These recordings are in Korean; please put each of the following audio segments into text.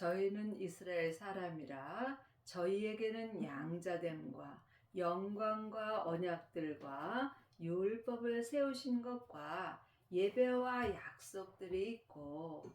저희는 이스라엘 사람이라 저희에게는 양자됨과 영광과 언약들과 율법을 세우신 것과 예배와 약속들이 있고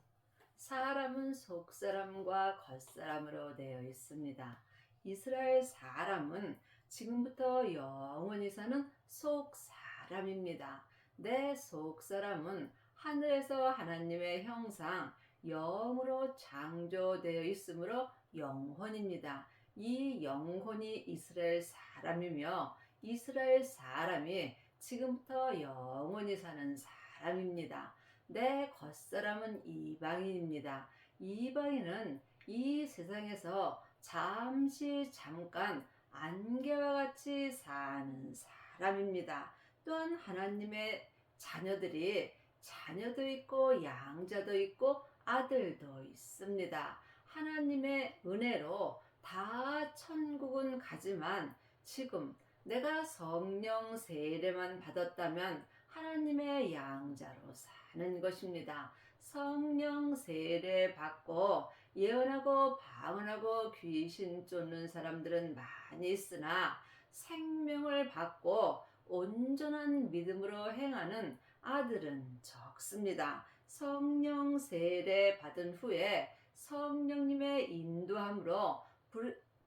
사람은 속사람과 겉사람으로 되어 있습니다. 이스라엘 사람은 지금부터 영원히 사는 속사람입니다. 내 속사람은 하늘에서 하나님의 형상 영으로 창조되어 있으므로 영혼입니다. 이 영혼이 이스라엘 사람이며 이스라엘 사람이 지금부터 영원히 사는 사람입니다. 내 겉사람은 이방인입니다. 이방인은 이 세상에서 잠깐 안개와 같이 사는 사람입니다. 또한 하나님의 자녀들이 자녀도 있고 양자도 있고 아들도 있습니다. 하나님의 은혜로 다 천국은 가지만 지금 내가 성령 세례만 받았다면 하나님의 양자로 사는 것입니다. 성령 세례 받고 예언하고 방언하고 귀신 쫓는 사람들은 많이 있으나 생명을 받고 온전한 믿음으로 행하는 아들은 적습니다. 성령 세례 받은 후에 성령님의 인도함으로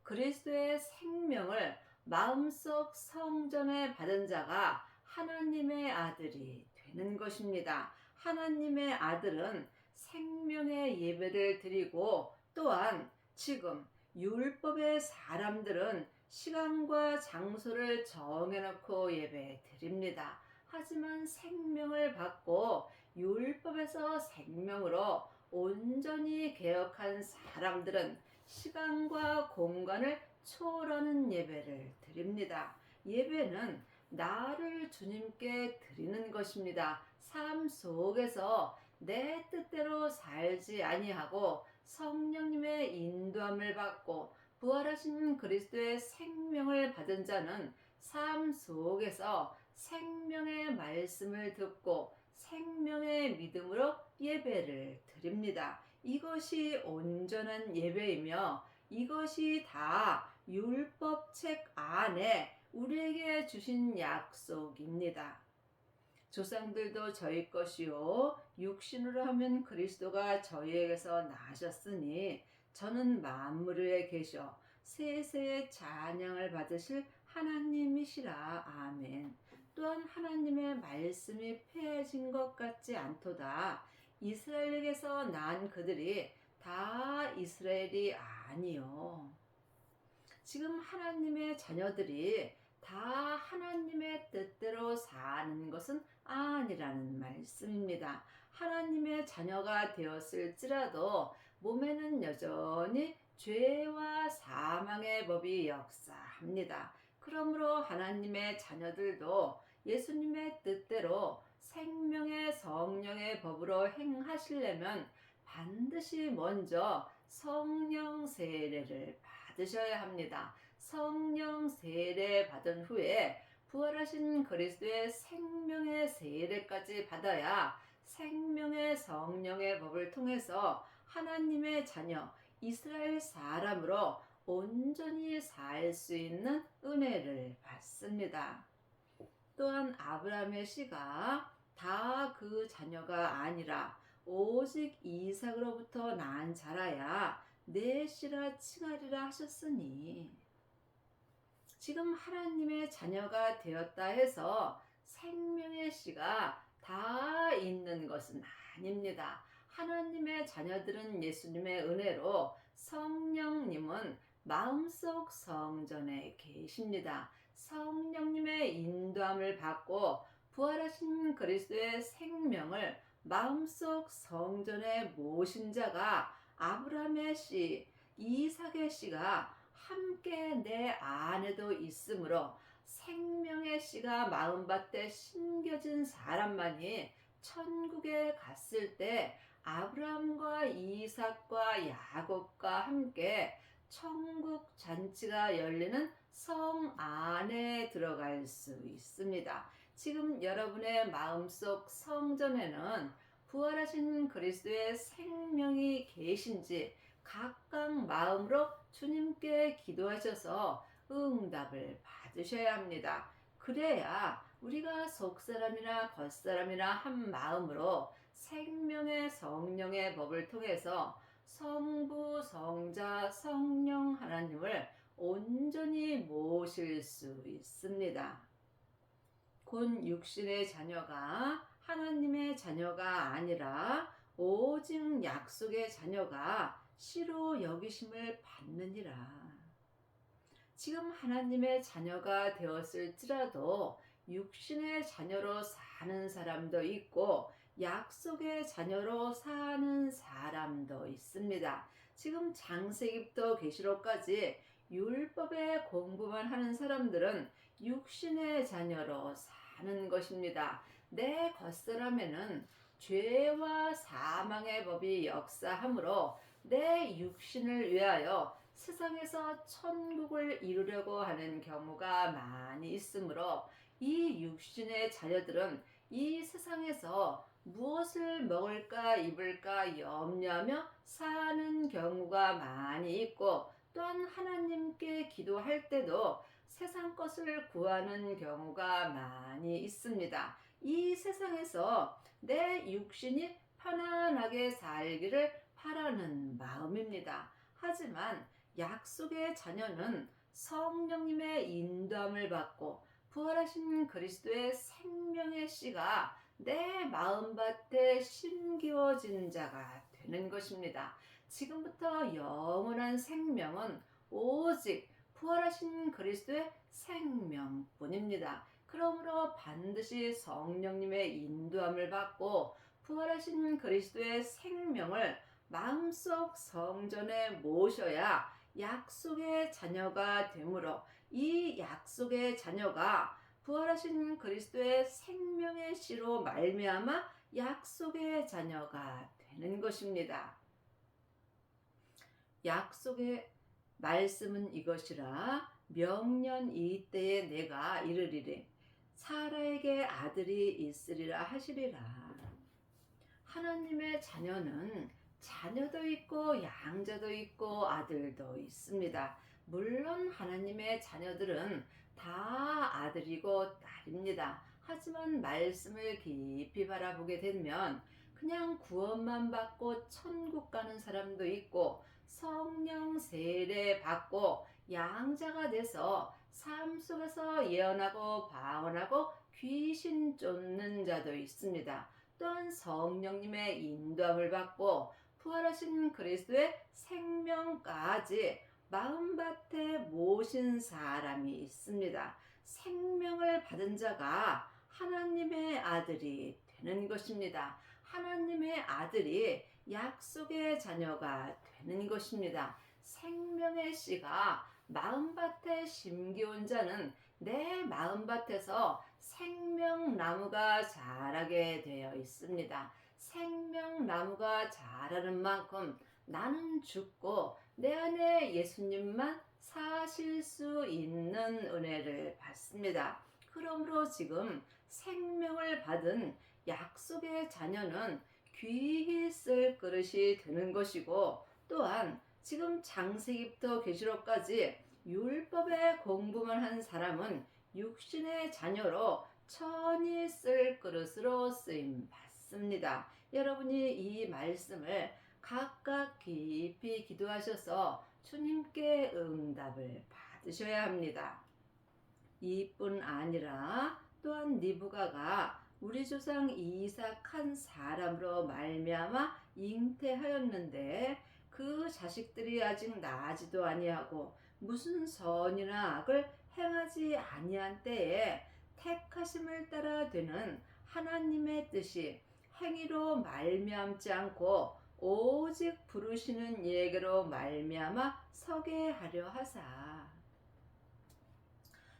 그리스도의 생명을 마음속 성전에 받은 자가 하나님의 아들이 되는 것입니다. 하나님의 아들은 생명의 예배를 드리고 또한 지금 율법의 사람들은 시간과 장소를 정해놓고 예배 드립니다. 하지만 생명을 받고 율법에서 생명으로 온전히 개혁한 사람들은 시간과 공간을 초월하는 예배를 드립니다. 예배는 나를 주님께 드리는 것입니다. 삶 속에서 내 뜻대로 살지 아니하고 성령님의 인도함을 받고 부활하신 그리스도의 생명을 받은 자는 삶 속에서 생명의 말씀을 듣고 생명의 믿음으로 예배를 드립니다. 이것이 온전한 예배이며 이것이 다 율법책 안에 우리에게 주신 약속입니다. 조상들도 저희 것이요 육신으로 하면 그리스도가 저희에게서 나셨으니 저는 만물 위에 계셔 세세의 찬양을 받으실 하나님이시라. 아멘. 또한 하나님의 말씀이 폐해진 것 같지 않도다. 이스라엘에게서 난 그들이 다 이스라엘이 아니요. 지금 하나님의 자녀들이 다 하나님의 뜻대로 사는 것은 아니라는 말씀입니다. 하나님의 자녀가 되었을지라도 몸에는 여전히 죄와 사망의 법이 역사합니다. 그러므로 하나님의 자녀들도 예수님의 뜻대로 생명의 성령의 법으로 행하시려면 반드시 먼저 성령 세례를 받으셔야 합니다. 성령 세례 받은 후에 부활하신 그리스도의 생명의 세례까지 받아야 생명의 성령의 법을 통해서 하나님의 자녀 이스라엘 사람으로 온전히 살 수 있는 은혜를 받습니다. 또한 아브라함의 씨가 다 그 자녀가 아니라 오직 이삭으로부터 난 자라야 내 씨라 칭하리라 하셨으니 지금 하나님의 자녀가 되었다 해서 생명의 씨가 다 있는 것은 아닙니다. 하나님의 자녀들은 예수님의 은혜로 성령님은 마음속 성전에 계십니다. 성령님의 인도함을 받고 부활하신 그리스도의 생명을 마음속 성전에 모신 자가 아브라함의 씨, 이삭의 씨가 함께 내 안에도 있으므로 생명의 씨가 마음밭에 심겨진 사람만이 천국에 갔을 때 아브라함과 이삭과 야곱과 함께 천국 잔치가 열리는 성 안에 들어갈 수 있습니다. 지금 여러분의 마음속 성전에는 부활하신 그리스도의 생명이 계신지 각각 마음으로 주님께 기도하셔서 응답을 받으셔야 합니다. 그래야 우리가 속사람이나 겉사람이나 한 마음으로 생명의 성령의 법을 통해서 성부, 성자, 성령 하나님을 온전히 모실 수 있습니다. 곧 육신의 자녀가 하나님의 자녀가 아니라 오직 약속의 자녀가 씨로 여기심을 받느니라. 지금 하나님의 자녀가 되었을지라도 육신의 자녀로 사는 사람도 있고 약속의 자녀로 사는 사람도 있습니다. 지금 창세기부터 계시록까지 율법의 공부만 하는 사람들은 육신의 자녀로 사는 것입니다. 내 겉사람에는 죄와 사망의 법이 역사하므로 내 육신을 위하여 세상에서 천국을 이루려고 하는 경우가 많이 있으므로 이 육신의 자녀들은 이 세상에서 무엇을 먹을까 입을까 염려하며 사는 경우가 많이 있고, 또한 하나님께 기도할 때도 세상 것을 구하는 경우가 많이 있습니다. 이 세상에서 내 육신이 편안하게 살기를 바라는 마음입니다. 하지만 약속의 자녀는 성령님의 인도함을 받고 부활하신 그리스도의 생명의 씨가 내 마음밭에 심기워진 자가 되는 것입니다. 지금부터 영원한 생명은 오직 부활하신 그리스도의 생명뿐입니다. 그러므로 반드시 성령님의 인도함을 받고 부활하신 그리스도의 생명을 마음속 성전에 모셔야 약속의 자녀가 되므로 이 약속의 자녀가 부활하신 그리스도의 생명의 씨로 말미암아 약속의 자녀가 되는 것입니다. 약속의 말씀은 이것이라, 명년 이때에 내가 이르리니 사라에게 아들이 있으리라 하시리라. 하나님의 자녀는 자녀도 있고 양자도 있고 아들도 있습니다. 물론 하나님의 자녀들은 다 아들이고 딸입니다. 하지만 말씀을 깊이 바라보게 되면 그냥 구원만 받고 천국 가는 사람도 있고 성령 세례 받고 양자가 돼서 삶 속에서 예언하고 방언하고 귀신 쫓는 자도 있습니다. 또한 성령님의 인도함을 받고 부활하신 그리스도의 생명까지 마음밭에 모신 사람이 있습니다. 생명을 받은 자가 하나님의 아들이 되는 것입니다. 하나님의 아들이 약속의 자녀가 되는 것입니다. 생명의 씨가 마음밭에 심기온 자는 내 마음밭에서 생명나무가 자라게 되어 있습니다. 생명나무가 자라는 만큼 나는 죽고 내 안에 예수님만 사실 수 있는 은혜를 받습니다. 그러므로 지금 생명을 받은 약속의 자녀는 귀히 쓸 그릇이 되는 것이고, 또한 지금 창세기부터 계시록까지 율법의 공부만 한 사람은 육신의 자녀로 천히 쓸 그릇으로 쓰임 받습니다. 여러분이 이 말씀을 각각 깊이 기도하셔서 주님께 응답을 받으셔야 합니다. 이뿐 아니라 또한 니브가가 우리 조상 이삭 한 사람으로 말미암아 잉태하였는데 그 자식들이 아직 나지도 아니하고 무슨 선이나 악을 행하지 아니한 때에 택하심을 따라 되는 하나님의 뜻이 행위로 말미암지 않고 오직 부르시는 이에게로 말미암아 서게 하려 하사.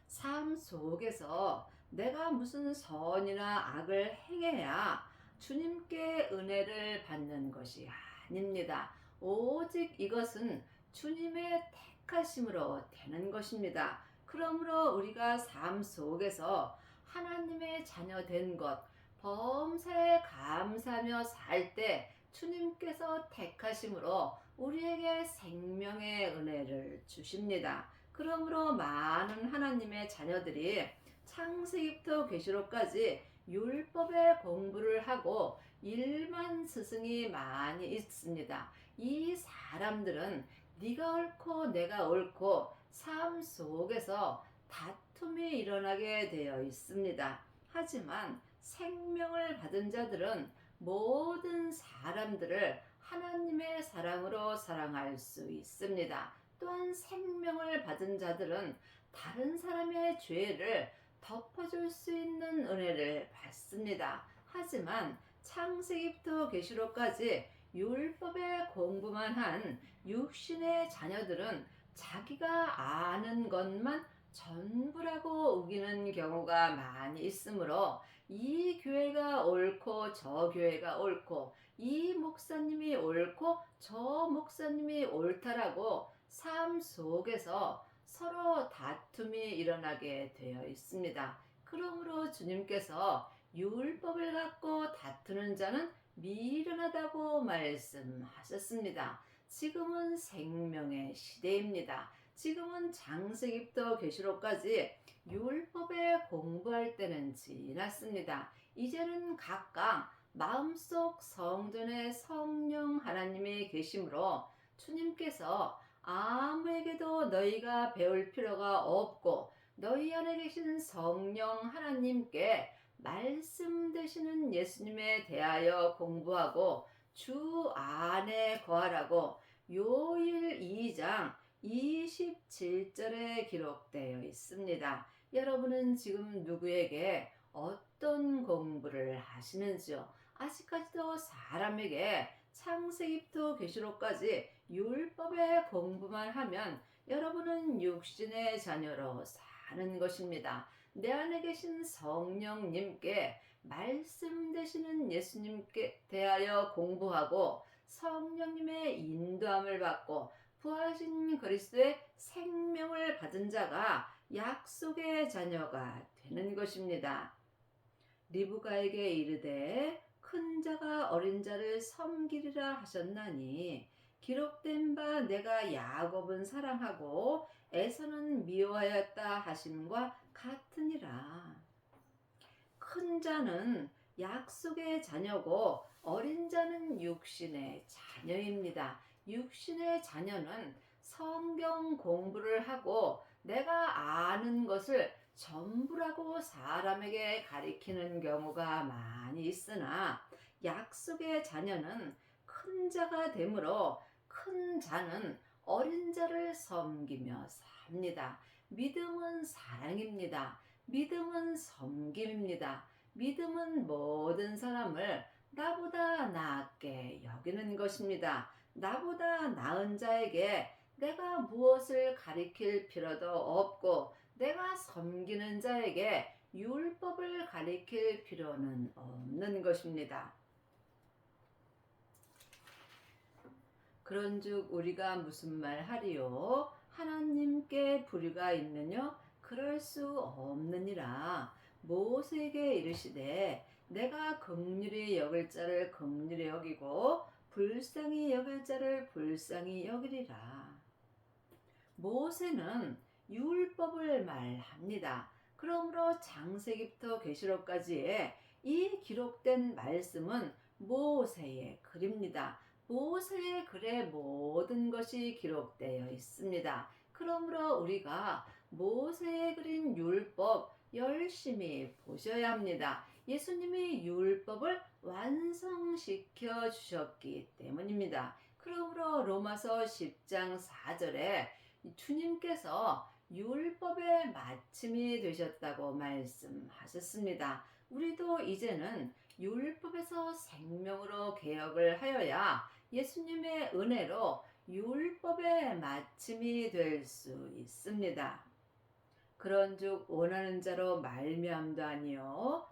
삶 속에서 내가 무슨 선이나 악을 행해야 주님께 은혜를 받는 것이 아닙니다. 오직 이것은 주님의 택하심으로 되는 것입니다. 그러므로 우리가 삶 속에서 하나님의 자녀 된 것, 범사에 감사하며 살 때 주님께서 택하심으로 우리에게 생명의 은혜를 주십니다. 그러므로 많은 하나님의 자녀들이 창세기부터 계시록까지 율법의 공부를 하고 일만 스승이 많이 있습니다. 이 사람들은 네가 옳고 내가 옳고 삶 속에서 다툼이 일어나게 되어 있습니다. 하지만 생명을 받은 자들은 모든 사람들을 하나님의 사랑으로 사랑할 수 있습니다. 또한 생명을 받은 자들은 다른 사람의 죄를 덮어줄 수 있는 은혜를 받습니다. 하지만 창세기부터 계시록까지 율법의 공부만 한 육신의 자녀들은 자기가 아는 것만 전부라고 우기는 경우가 많이 있으므로 이 교회가 옳고 저 교회가 옳고 이 목사님이 옳고 저 목사님이 옳다라고 삶 속에서 서로 다툼이 일어나게 되어 있습니다. 그러므로 주님께서 율법을 갖고 다투는 자는 미련하다고 말씀하셨습니다. 지금은 생명의 시대입니다. 지금은 창세기부터 계시록까지 율법에 공부할 때는 지났습니다. 이제는 각각 마음속 성전에 성령 하나님이 계심으로 주님께서 아무에게도 너희가 배울 필요가 없고 너희 안에 계신 성령 하나님께 말씀 되시는 예수님에 대하여 공부하고 주 안에 거하라고 요일 2장 27절에 기록되어 있습니다. 여러분은 지금 누구에게 어떤 공부를 하시는지요? 아직까지도 사람에게 창세기부터 계시록까지 율법의 공부만 하면 여러분은 육신의 자녀로 사는 것입니다. 내 안에 계신 성령님께 말씀 되시는 예수님께 대하여 공부하고 성령님의 인도함을 받고 부하신 그리스도의 생명을 받은 자가 약속의 자녀가 되는 것입니다. 리브가에게 이르되 큰 자가 어린 자를 섬기리라 하셨나니 기록된 바 내가 야곱은 사랑하고 에서는 미워하였다 하심과 같으니라. 큰 자는 약속의 자녀고 어린 자는 육신의 자녀입니다. 육신의 자녀는 성경 공부를 하고 내가 아는 것을 전부라고 사람에게 가리키는 경우가 많이 있으나 약속의 자녀는 큰 자가 되므로 큰 자는 어린 자를 섬기며 삽니다. 믿음은 사랑입니다. 믿음은 섬김입니다. 믿음은 모든 사람을 나보다 낫게 여기는 것입니다. 나보다 나은 자에게 내가 무엇을 가리킬 필요도 없고 내가 섬기는 자에게 율법을 가리킬 필요는 없는 것입니다. 그런즉 우리가 무슨 말 하리요? 하나님께 불의가 있느냐? 그럴 수 없느니라. 모세에게 이르시되 내가 긍휼히 여길 자를 긍휼히 여기고 불쌍히 여길 자를 불쌍히 여기리라. 모세는 율법을 말합니다. 그러므로 창세기부터 계시록까지의 이 기록된 말씀은 모세의 글입니다. 모세의 글에 모든 것이 기록되어 있습니다. 그러므로 우리가 모세의 글인 율법 열심히 보셔야 합니다. 예수님이 율법을 완성시켜 주셨기 때문입니다. 그러므로 로마서 10장 4절에 주님께서 율법의 마침이 되셨다고 말씀하셨습니다. 우리도 이제는 율법에서 생명으로 개혁을 하여야 예수님의 은혜로 율법의 마침이 될 수 있습니다. 그런즉 원하는 자로 말미암도 아니요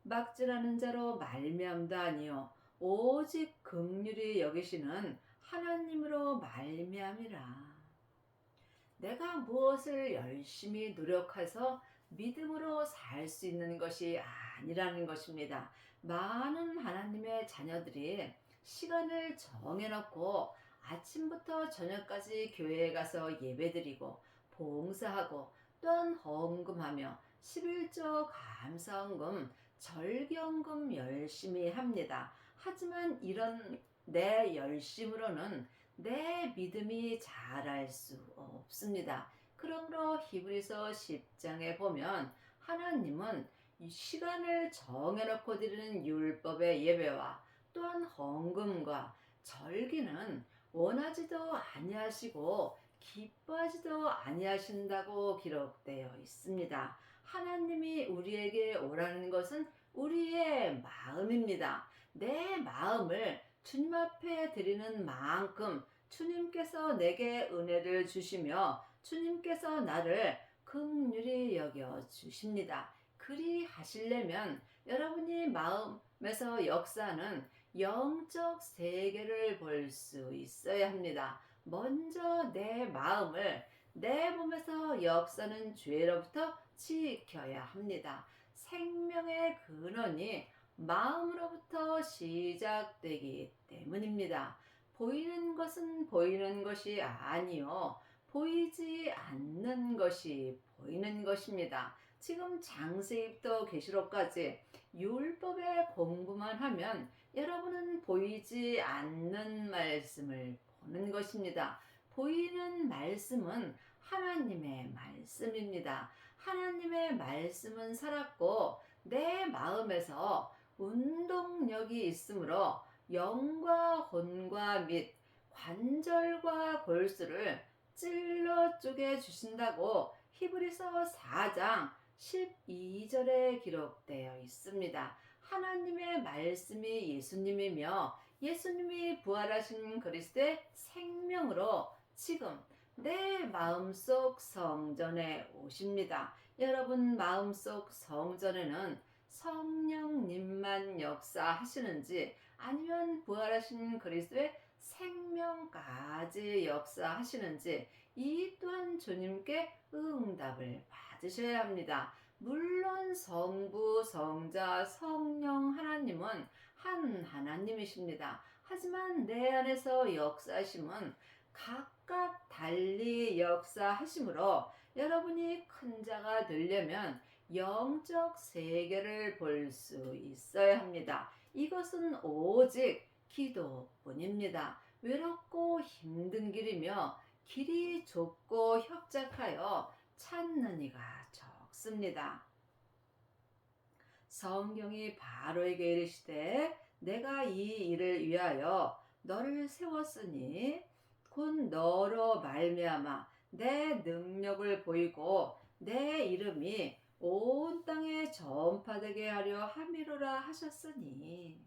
다름박질하는 자로 말미암도 아니요 오직 긍휼히 여기시는 하나님으로 말미암이라. 내가 무엇을 열심히 노력해서 믿음으로 살 수 있는 것이 아니라는 것입니다. 많은 하나님의 자녀들이 시간을 정해놓고 아침부터 저녁까지 교회에 가서 예배드리고 봉사하고 또한 헌금하며 11조 감사헌금, 절기헌금 열심히 합니다. 하지만 이런 내 열심으로는 내 믿음이 자랄 수 없습니다. 그러므로 히브리서 10장에 보면 하나님은 이 시간을 정해놓고 드리는 율법의 예배와 또한 헌금과 절기는 원하지도 아니하시고 기뻐하지도 아니하신다고 기록되어 있습니다. 하나님이 우리에게 오라는 것은 우리의 마음입니다. 내 마음을 주님 앞에 드리는 만큼 주님께서 내게 은혜를 주시며 주님께서 나를 긍휼히 여겨 주십니다. 그리 하시려면 여러분이 마음에서 역사하는 영적 세계를 볼 수 있어야 합니다. 먼저 내 마음을 내 몸에서 역사하는 죄로부터 지켜야 합니다. 생명의 근원이 마음으로부터 시작되기 때문입니다. 보이는 것은 보이는 것이 아니요 보이지 않는 것이 보이는 것입니다. 지금 장세기부터 계시록까지 율법의 공부만 하면 여러분은 보이지 않는 말씀을 보는 것입니다. 보이는 말씀은 하나님의 말씀입니다. 하나님의 말씀은 살았고 내 마음에서 운동력이 있으므로 영과 혼과 및 관절과 골수를 찔러 쪼개 주신다고 히브리서 4장 12절에 기록되어 있습니다. 하나님의 말씀이 예수님이며 예수님이 부활하신 그리스도의 생명으로 지금 내 마음속 성전에 오십니다. 여러분 마음속 성전에는 성령님만 역사하시는지 아니면 부활하신 그리스도의 생명까지 역사하시는지 이 또한 주님께 응답을 받으셔야 합니다. 물론 성부, 성자, 성령 하나님은 한 하나님이십니다. 하지만 내 안에서 역사하심은 각각 달리 역사하심으로 여러분이 큰 자가 되려면 영적 세계를 볼 수 있어야 합니다. 이것은 오직 기도뿐입니다. 외롭고 힘든 길이며 길이 좁고 협착하여 찾는 이가 적습니다. 성경이 바로에게 이르시되 내가 이 일을 위하여 너를 세웠으니 곧 너로 말미암아 내 능력을 보이고 내 이름이 온 땅에 전파되게 하려 함이로라 하셨으니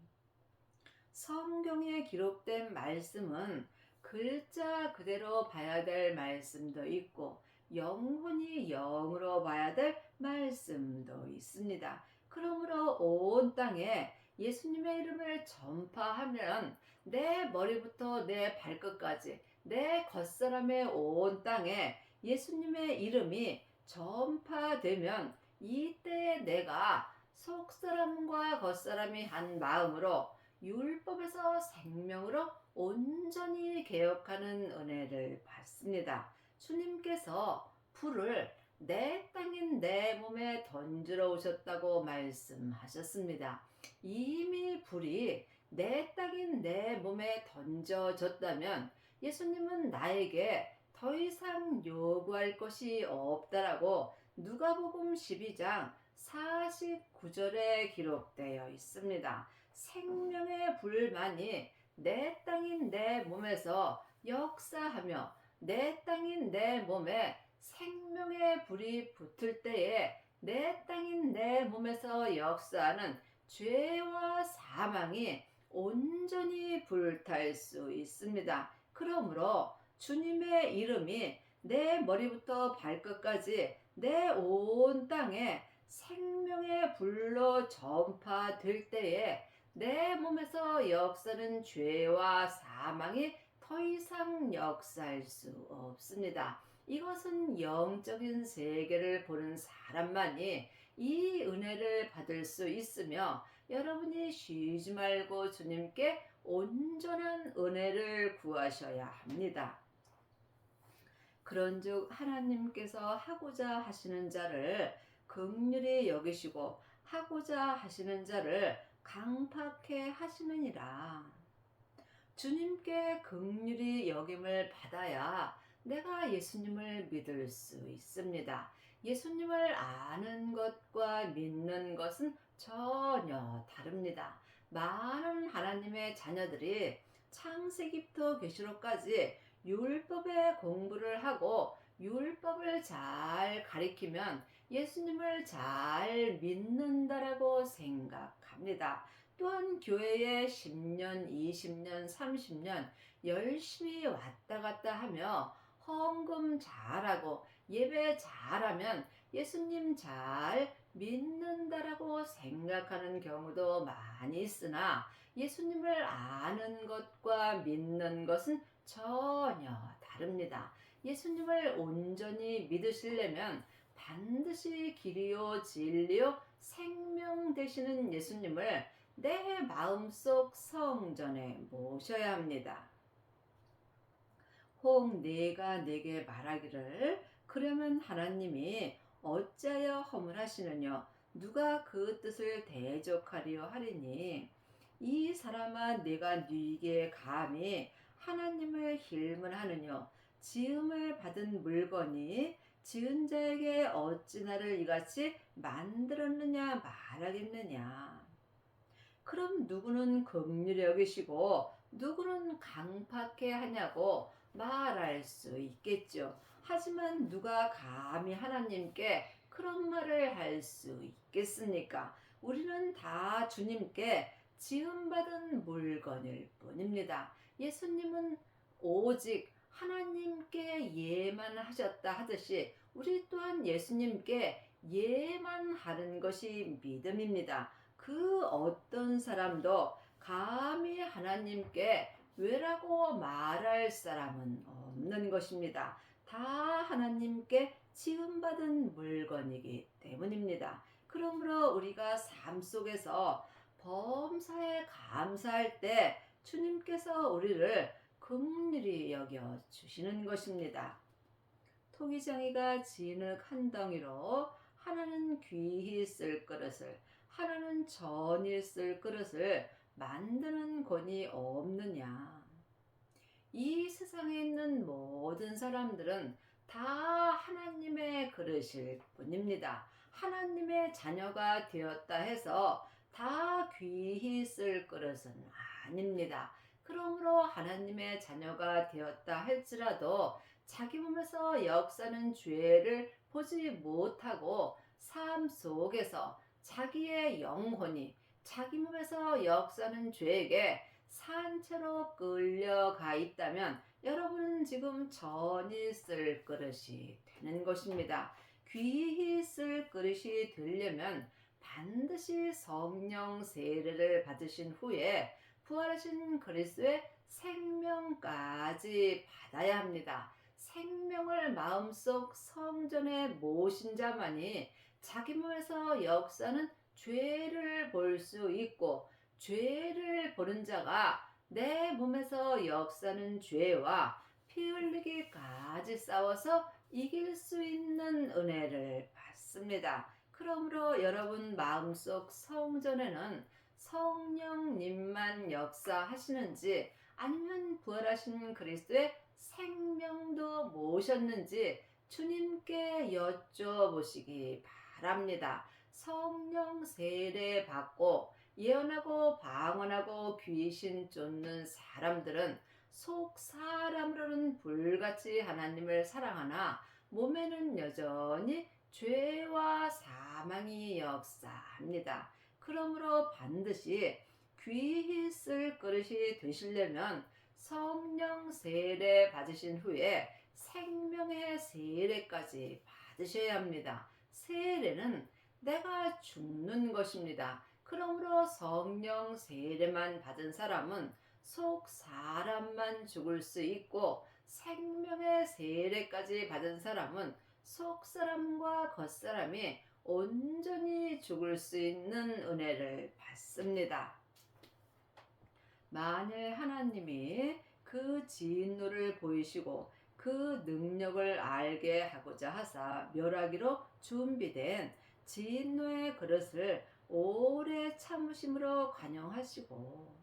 성경에 기록된 말씀은 글자 그대로 봐야 될 말씀도 있고 영혼이 영으로 봐야 될 말씀도 있습니다. 그러므로 온 땅에 예수님의 이름을 전파하면 내 머리부터 내 발끝까지 내 겉사람의 온 땅에 예수님의 이름이 전파되면 이때에 내가 속사람과 겉사람이 한 마음으로 율법에서 생명으로 온전히 개혁하는 은혜를 받습니다. 주님께서 불을 내 땅인 내 몸에 던지러 오셨다고 말씀하셨습니다. 이미 불이 내 땅인 내 몸에 던져졌다면 예수님은 나에게 더 이상 요구할 것이 없다라고 누가복음 12장 49절에 기록되어 있습니다. 생명의 불만이 내 땅인 내 몸에서 역사하며 내 땅인 내 몸에 생명의 불이 붙을 때에 내 땅인 내 몸에서 역사하는 죄와 사망이 온전히 불탈 수 있습니다. 그러므로 주님의 이름이 내 머리부터 발끝까지 내 온 땅에 생명의 불로 전파될 때에 내 몸에서 역사는 죄와 사망이 더 이상 역사할 수 없습니다. 이것은 영적인 세계를 보는 사람만이 이 은혜를 받을 수 있으며 여러분이 쉬지 말고 주님께 온전한 은혜를 구하셔야 합니다. 그런즉 하나님께서 하고자 하시는 자를 긍휼히 여기시고 하고자 하시는 자를 강팍해 하시느니라. 주님께 긍휼히 여김을 받아야 내가 예수님을 믿을 수 있습니다. 예수님을 아는 것과 믿는 것은 전혀 다릅니다. 많은 하나님의 자녀들이 창세기부터 계시록까지 율법의 공부를 하고 율법을 잘 가리키면 예수님을 잘 믿는다라고 생각합니다. 또한 교회에 10년, 20년, 30년 열심히 왔다 갔다 하며 헌금 잘하고 예배 잘하면 예수님 잘 믿는다라고 생각하는 경우도 많이 있으나 예수님을 아는 것과 믿는 것은 전혀 다릅니다. 예수님을 온전히 믿으시려면 반드시 길이요 진리요 생명 되시는 예수님을 내 마음속 성전에 모셔야 합니다. 혹 네가 내게 말하기를 그러면 하나님이 어찌하여 허물하시느냐 누가 그 뜻을 대적하리요 하리니 이 사람아 내가 네게 감히 하나님을 힐문하느냐 지음을 받은 물건이 지은 자에게 어찌 나를 이같이 만들었느냐 말하겠느냐. 그럼 누구는 긍휼히 여기시고 누구는 강팍해 하냐고 말할 수 있겠죠. 하지만 누가 감히 하나님께 그런 말을 할 수 있겠습니까? 우리는 다 주님께 지음받은 물건일 뿐입니다. 예수님은 오직 하나님께 예만 하셨다 하듯이 우리 또한 예수님께 예만 하는 것이 믿음입니다. 그 어떤 사람도 감히 하나님께 왜라고 말할 사람은 없는 것입니다. 다 하나님께 지음받은 물건이기 때문입니다. 그러므로 우리가 삶 속에서 범사에 감사할 때 주님께서 우리를 긍휼히 여겨 주시는 것입니다. 토기장이가 진흙 한 덩이로 하나는 귀히 쓸 그릇을 하나는 전이 쓸 그릇을 만드는 권이 없느냐. 이 세상에 있는 모든 사람들은 다 하나님의 그릇일 뿐입니다. 하나님의 자녀가 되었다 해서 다 귀히 쓸 그릇은 아닙니다. 그러므로 하나님의 자녀가 되었다 할지라도 자기 몸에서 역사는 죄를 보지 못하고 삶 속에서 자기의 영혼이 자기 몸에서 역사는 죄에게 산채로 끌려가 있다면 여러분은 지금 전이 쓸 그릇이 되는 것입니다. 귀히 쓸 그릇이 되려면 반드시 성령 세례를 받으신 후에 부활하신 그리스도의 생명까지 받아야 합니다. 생명을 마음속 성전에 모신 자만이 자기 몸에서 역사는 죄를 볼 수 있고 죄를 보는 자가 내 몸에서 역사는 죄와 피 흘리기까지 싸워서 이길 수 있는 은혜를 받습니다. 그러므로 여러분 마음속 성전에는 성령님만 역사하시는지 아니면 부활하신 그리스도의 생명도 모셨는지 주님께 여쭤보시기 바랍니다. 성령 세례 받고 예언하고 방언하고 귀신 쫓는 사람들은 속 사람으로는 불같이 하나님을 사랑하나 몸에는 여전히 죄와 사망이 역사합니다. 그러므로 반드시 귀히 쓸 그릇이 되시려면 성령 세례 받으신 후에 생명의 세례까지 받으셔야 합니다. 세례는 내가 죽는 것입니다. 그러므로 성령 세례만 받은 사람은 속 사람만 죽을 수 있고 생명의 세례까지 받은 사람은 속 사람과 겉사람이 온전히 죽을 수 있는 은혜를 받습니다. 만일 하나님이 그 진노를 보이시고 그 능력을 알게 하고자 하사 멸하기로 준비된 진노의 그릇을 오래 참으심으로 관용하시고,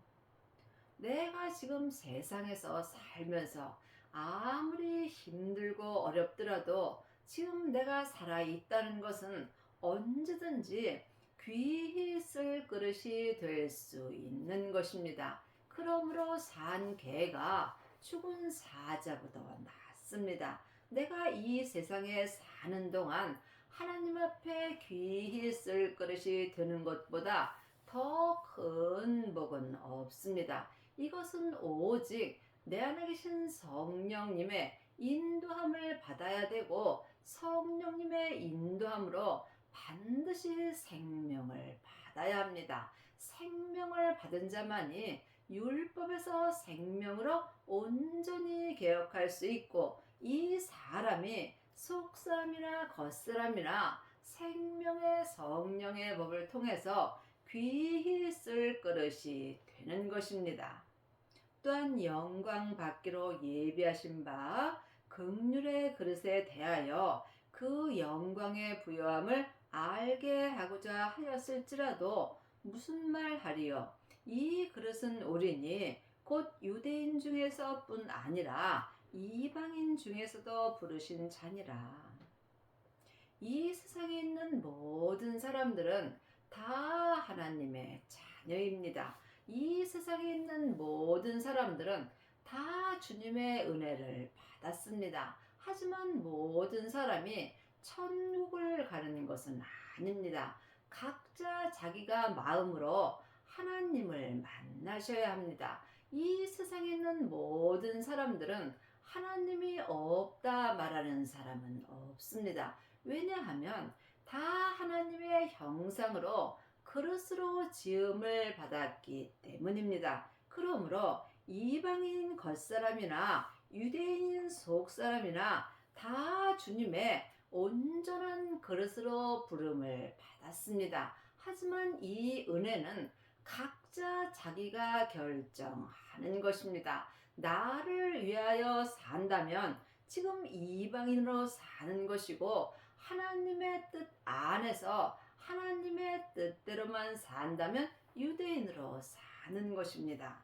내가 지금 세상에서 살면서 아무리 힘들고 어렵더라도 지금 내가 살아있다는 것은 언제든지 귀히 쓸 그릇이 될 수 있는 것입니다. 그러므로 산 개가 죽은 사자보다 낫습니다. 내가 이 세상에 사는 동안 하나님 앞에 귀히 쓸 그릇이 되는 것보다 더 큰 복은 없습니다. 이것은 오직 내 안에 계신 성령님의 인도함을 받아야 되고, 성령님의 인도함으로 반드시 생명을 받아야 합니다. 생명을 받은 자만이 율법에서 생명으로 온전히 개혁할 수 있고, 이 사람이 속사람이나 겉사람이나 생명의 성령의 법을 통해서 귀히 쓸 그릇이 되는 것입니다. 또한 영광 받기로 예비하신 바 긍휼의 그릇에 대하여 그 영광의 부요함을 알게 하고자 하였을지라도 무슨 말 하리요? 이 그릇은 오리니 곧 유대인 중에서뿐 아니라 이방인 중에서도 부르신 자니라. 이 세상에 있는 모든 사람들은 다 하나님의 자녀입니다. 이 세상에 있는 모든 사람들은 다 주님의 은혜를 받았습니다. 하지만 모든 사람이 천국을 가는 것은 아닙니다. 각자 자기가 마음으로 하나님을 만나셔야 합니다. 이 세상에 있는 모든 사람들은 하나님이 없다 말하는 사람은 없습니다. 왜냐하면 다 하나님의 형상으로 그릇으로 지음을 받았기 때문입니다. 그러므로 이방인 겉사람이나 유대인 속사람이나 다 주님의 온전한 그릇으로 부름을 받았습니다. 하지만 이 은혜는 각자 자기가 결정하는 것입니다. 나를 위하여 산다면 지금 이방인으로 사는 것이고, 하나님의 뜻 안에서 하나님의 뜻대로만 산다면 유대인으로 사는 것입니다.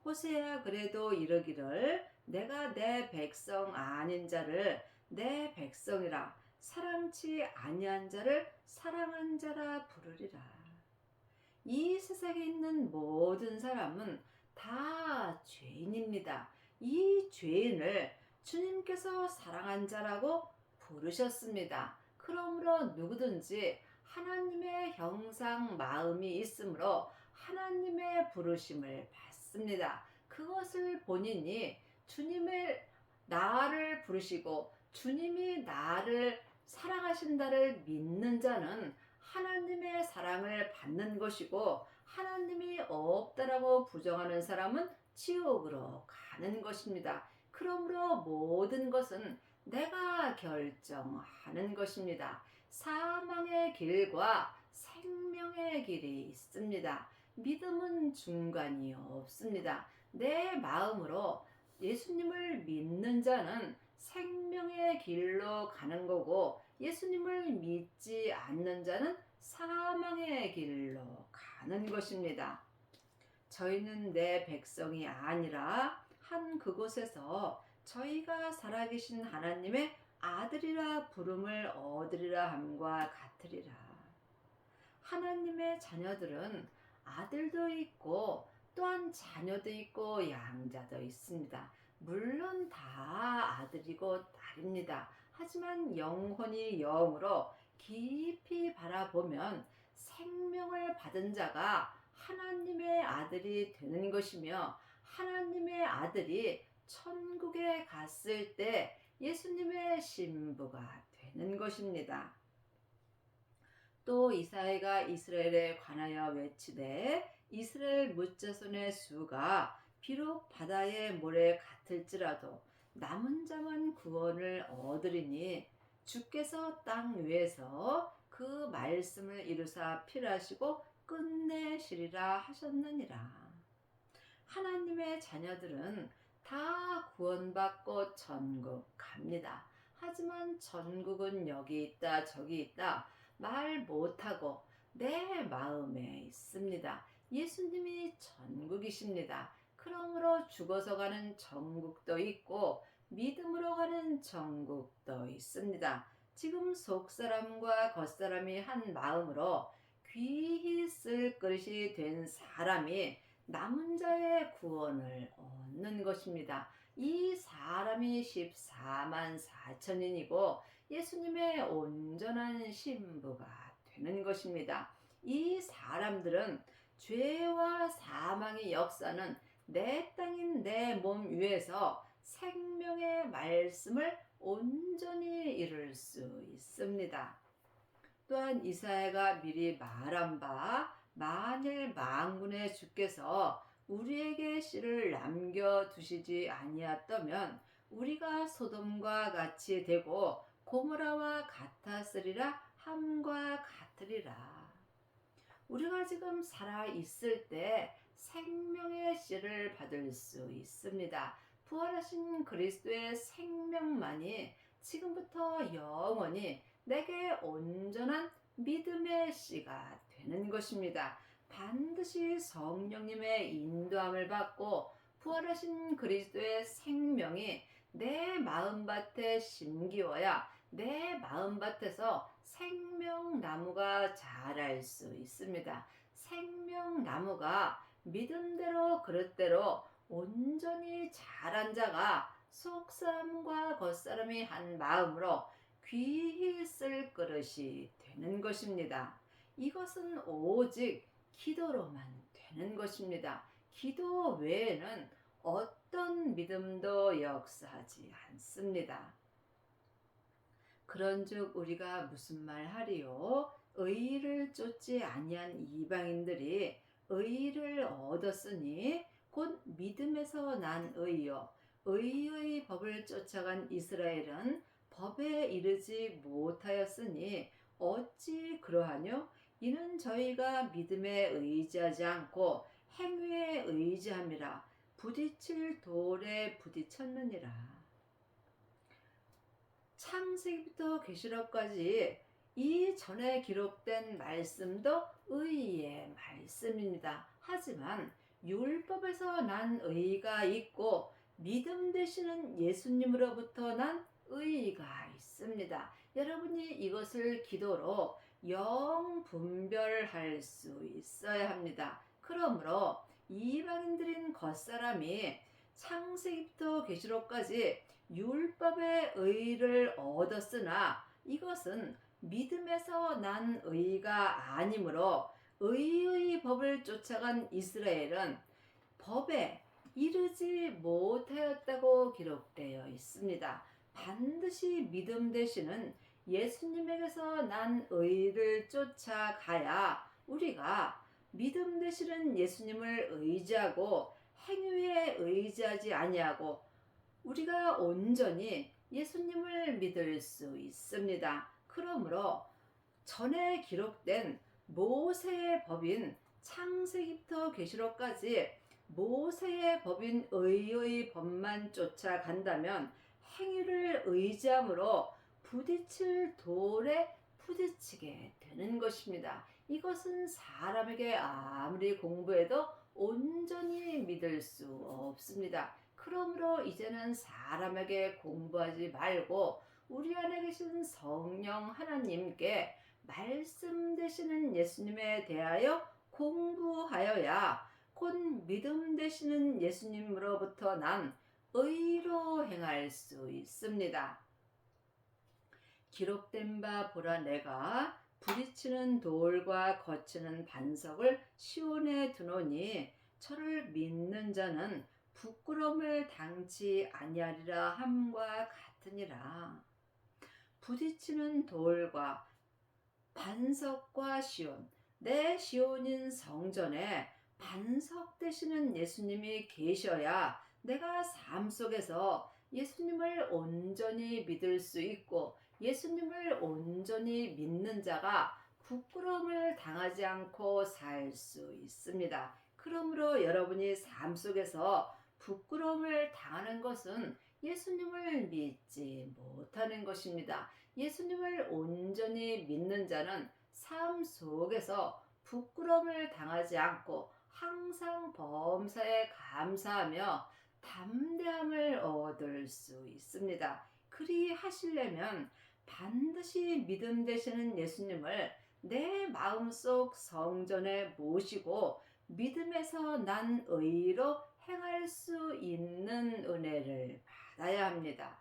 호세아 그래도 이르기를 내가 내 백성 아닌 자를 내 백성이라 사랑치 아니한 자를 사랑한 자라 부르리라. 이 세상에 있는 모든 사람은 다 죄인입니다. 이 죄인을 주님께서 사랑한 자라고 부르셨습니다. 그러므로 누구든지 하나님의 형상 마음이 있으므로 하나님의 부르심을 받습니다. 그것을 본인이 주님의 나를 부르시고 주님이 나를 사랑하신다를 믿는 자는 하나님의 사랑을 받는 것이고, 하나님이 없다라고 부정하는 사람은 지옥으로 가는 것입니다. 그러므로 모든 것은 내가 결정하는 것입니다. 사망의 길과 생명의 길이 있습니다. 믿음은 중간이 없습니다. 내 마음으로 예수님을 믿는 자는 생명의 길로 가는 거고, 예수님을 믿지 않는 자는 사망의 길로 가는 것입니다. 저희는 내 백성이 아니라 한 그곳에서 저희가 살아계신 하나님의 아들이라 부름을 얻으리라 함과 같으리라. 하나님의 자녀들은 아들도 있고 또한 자녀도 있고 양자도 있습니다. 물론 다 아들이고 딸입니다. 하지만 영혼이 영으로 깊이 바라보면 생명을 받은 자가 하나님의 아들이 되는 것이며, 하나님의 아들이 천국에 갔을 때 예수님의 신부가 되는 것입니다. 또 이사야가 이스라엘에 관하여 외치되 이스라엘 뭇자손의 수가 비록 바다의 모래 같을지라도 남은 자만 구원을 얻으리니 주께서 땅 위에서 그 말씀을 이루사 필하시고 끝내시리라 하셨느니라. 하나님의 자녀들은 다 구원받고 천국 갑니다. 하지만 천국은 여기 있다 저기 있다 말 못하고 내 마음에 있습니다. 예수님이 천국이십니다. 그러므로 죽어서 가는 천국도 있고 믿음으로 가는 천국도 있습니다. 지금 속사람과 겉사람이 한 마음으로 귀히 쓸 그릇이 된 사람이 남은 자의 구원을 얻는 것입니다. 이 사람이 14만 4천인이고 예수님의 온전한 신부가 되는 것입니다. 이 사람들은 죄와 사망의 역사는 내 땅인 내 몸 위에서 생명의 말씀을 온전히 이룰 수 있습니다. 또한 이사야가 미리 말한 바 만일 만군의 주께서 우리에게 씨를 남겨두시지 아니하다면 우리가 소돔과 같이 되고 고모라와 같았으리라 함과 같으리라. 우리가 지금 살아있을 때 생명의 씨를 받을 수 있습니다. 부활하신 그리스도의 생명만이 지금부터 영원히 내게 온전한 믿음의 씨가 되는 것입니다. 반드시 성령님의 인도함을 받고 부활하신 그리스도의 생명이 내 마음밭에 심기어야 내 마음밭에서 생명나무가 자랄 수 있습니다. 생명나무가 믿음대로 그릇대로 온전히 자란 자가 속사람과 겉사람이 한 마음으로 귀히 쓸 그릇이 되는 것입니다. 이것은 오직 기도로만 되는 것입니다. 기도 외에는 어떤 믿음도 역사하지 않습니다. 그런즉 우리가 무슨 말하리요? 의를 쫓지 아니한 이방인들이 의를 얻었으니 곧 믿음에서 난 의요. 의의 법을 쫓아간 이스라엘은 법에 이르지 못하였으니 어찌 그러하뇨? 이는 저희가 믿음에 의지하지 않고 행위에 의지함이라 부딪힐 돌에 부딪혔느니라. 창세기부터 계시록까지 이 전에 기록된 말씀도 의의 말씀입니다. 하지만 율법에서 난 의가 있고 믿음 되시는 예수님으로부터 난 의가 있습니다. 여러분이 이것을 기도로 영 분별할 수 있어야 합니다. 그러므로 이방인들인 겉사람이 창세기부터 계시록까지 율법의 의를 얻었으나 이것은 믿음에서 난 의가 아니므로 의의 법을 쫓아간 이스라엘은 법에 이르지 못하였다고 기록되어 있습니다. 반드시 믿음 되시는 예수님에게서 난 의를 쫓아가야 우리가 믿음 되시는 예수님을 의지하고 행위에 의지하지 아니하고 우리가 온전히 예수님을 믿을 수 있습니다. 그러므로 전에 기록된 모세의 법인 창세기부터 계시록까지 모세의 법인 의의 법만 쫓아간다면 행위를 의지함으로 부딪힐 돌에 부딪히게 되는 것입니다. 이것은 사람에게 아무리 공부해도 온전히 믿을 수 없습니다. 그러므로 이제는 사람에게 공부하지 말고 우리 안에 계신 성령 하나님께 말씀 되시는 예수님에 대하여 공부하여야 곧 믿음 되시는 예수님으로부터 난 의로 행할 수 있습니다. 기록된 바 보라 내가 부딪히는 돌과 거치는 반석을 시온에 두노니 저를 믿는 자는 부끄러움을 당치 아니하리라 함과 같으니라. 부딪히는 돌과 반석과 시온, 내 시온인 성전에 반석 되시는 예수님이 계셔야 내가 삶 속에서 예수님을 온전히 믿을 수 있고 예수님을 온전히 믿는 자가 부끄러움을 당하지 않고 살 수 있습니다. 그러므로 여러분이 삶 속에서 부끄러움을 당하는 것은 예수님을 믿지 못하는 것입니다. 예수님을 온전히 믿는 자는 삶 속에서 부끄러움을 당하지 않고 항상 범사에 감사하며 담대함을 얻을 수 있습니다. 그리 하시려면 반드시 믿음 되시는 예수님을 내 마음속 성전에 모시고 믿음에서 난 의로 행할 수 있는 은혜를 받아야 합니다.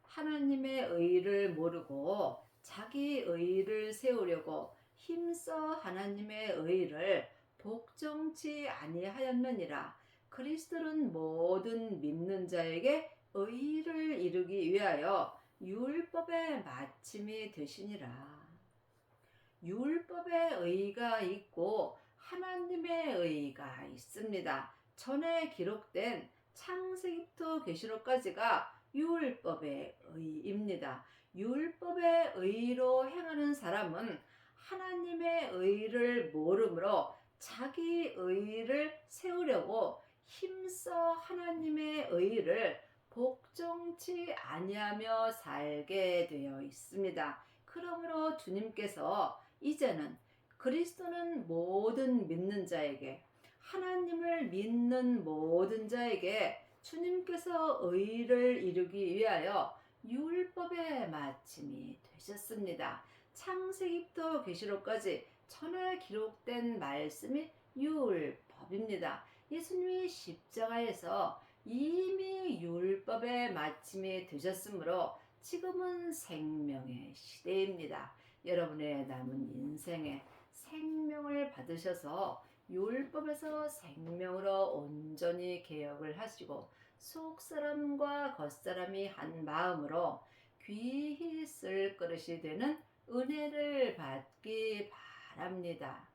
하나님의 의를 모르고 자기 의를 세우려고 힘써 하나님의 의를 복종치 아니하였느니라. 그리스도는 모든 믿는 자에게 의를 이루기 위하여 율법의 마침이 되시니라. 율법의 의가 있고 하나님의 의가 있습니다. 전에 기록된 창세기부터 계시록까지가 율법의 의입니다. 율법의 의로 행하는 사람은 하나님의 의를 모르므로 자기 의를 세우려고 힘써 하나님의 의를 복종치 아니하며 살게 되어 있습니다. 그러므로 주님께서 이제는 그리스도는 모든 믿는 자에게, 하나님을 믿는 모든 자에게 주님께서 의를 이루기 위하여 율법의 마침이 되셨습니다. 창세기부터 계시록까지 전에 기록된 말씀이 율법입니다. 예수님이 십자가에서 이미 율법의 마침이 되셨으므로 지금은 생명의 시대입니다. 여러분의 남은 인생에 생명을 받으셔서 율법에서 생명으로 온전히 개혁을 하시고 속사람과 겉사람이 한 마음으로 귀히 쓸 그릇이 되는 은혜를 받기 바랍니다.